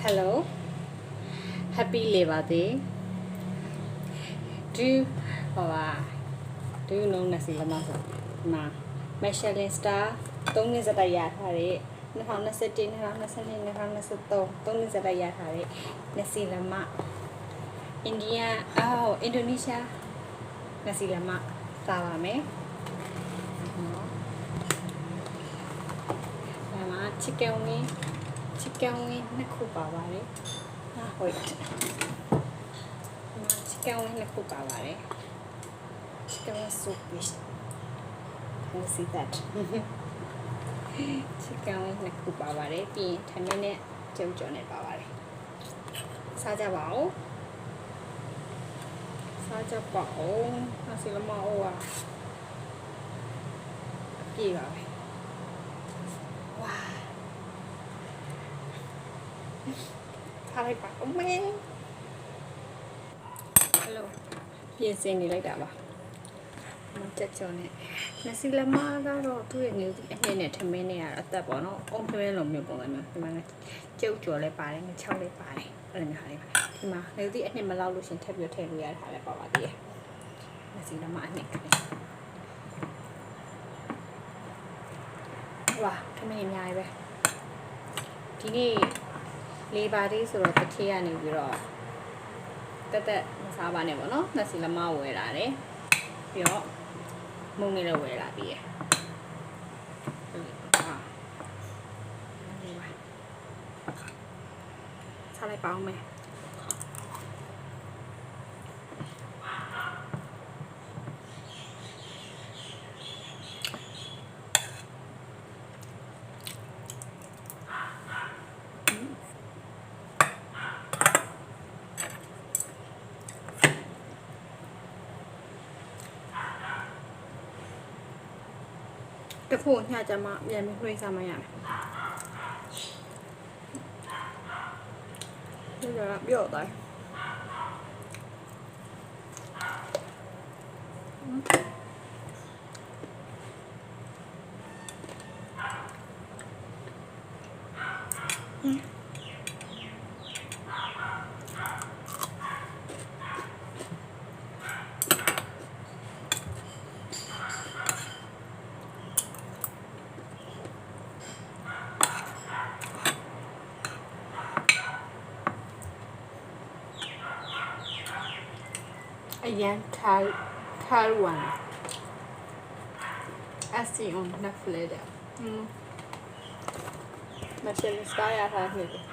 Hello, happy Labor Day. Do you know Nasi Lemak? Ma, Michelin star. 3 နှစ်စက်ရထားတဲ့2021 2022 2023 3နှစ်စက်ရထားတဲ့ Nasi Lemak Indonesia Nasi Lemak စားပါမယ်နော်ဒါမှ chicken wing နှစ်ခုပါပါတယ်ဟုတ် chicken wing နှစ်ခုပါပါတယ် chicken wing soup fish you see that chicken wing နှစ်ခုပါပါတယ်ပြီးရင်ထမင်းနဲ့ကြော်နဲ့ပါပါတယ်စားကြပါဦးNasi Lemak ဟိုอ่ะပြေပါပဲဝါထားလိုက်ပါဦးမင်းဟယ်လိုပြင်ဆင်နေလိုက်တာပါချက်ချုံနဲ့ Nasi Lemak ကတော့သူ့ရဲ့နေအနှစ်နဲ့ထမင်းနဲ့အသက်ပေါ့နော်အုံထမင်းလိုမျိုးပုံစံမျိုးဒီမှာကြော်လဲပါတယ်ငချောက်လဲပါတယ်အဲ့လိုမျိုးဟာလေးပါဒီမှာနေသည့်အနှစ်မလောက်လို့ရှင်ထပ်ပြီးထည့်လို့ရတာလည်းပါပါသေးတယ်Nasi Lemak အနှစ်ဝါထမင်းအများကြီးပဲဒီနေ့Labor Dayဆိုတော့တစ်ထည့်ရနေပြီးတော့တက်မစားပါနဲ့ပေါ့နော်Nasi Lemakဝယ်လာတယ်ပြီးတော့မုံနေလည်းဝယ်လာပြီးရစားလိုက်ပါအောင်မယ်တခုညကြမှာပြန်ပြီးနှွေးစားမရတယ်ဒီကပြောတယ်အရန်ထားဝမ်အစီအွန်နက်ဖလက်ဒါမချင်စတာရထားနေတယ်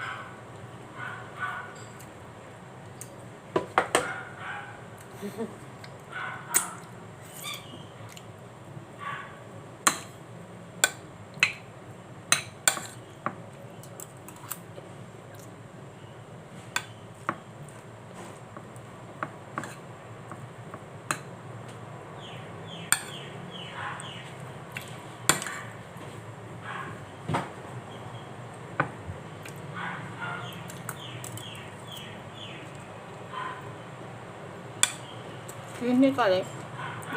ဒီနှစ်ကလည်း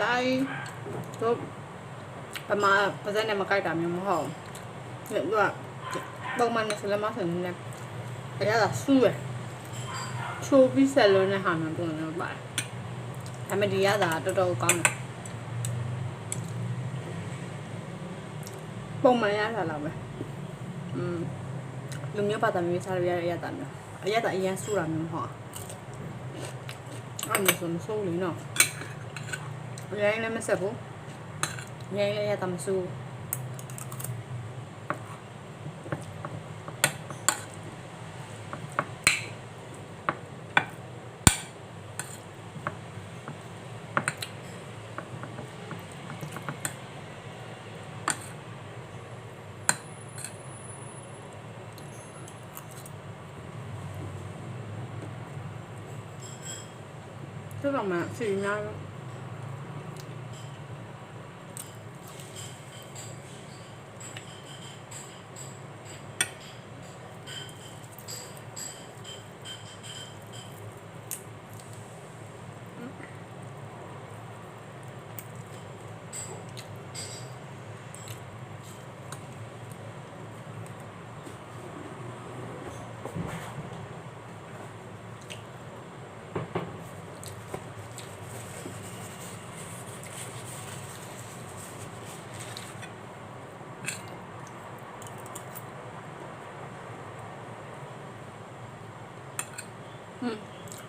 လိုက်တော့အမပါဇက်နဲ့မကြိုက်တာမျိုးမဟုတ်ဘူးသူကပုံမှန်Nasi Lemakဆိုနေတယ်အရာကဆူးရချိုးပြီးဆက်လို့နဲ့ဟာမှပုံနေပါတယ်ဒါပေမဲ့ဒီရတာတော်တော်ကောင်းတယ်ပုံမှန်ရတာလောက်ပဲလူမျိုးပါတာမျိုးစားရရရတာမျိုးအရတာအရင်ဆူးတာမျိုးမဟုတ်အဲ့လိုဆိုလို့နော်ရိုင်းလည်းမဆက်ဘူးရိုင်းလည်းရတာမဆူ这种嘛是人家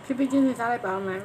ဖြည်းဖြည်းချင်းစားလိုက်ပါဦးမယ်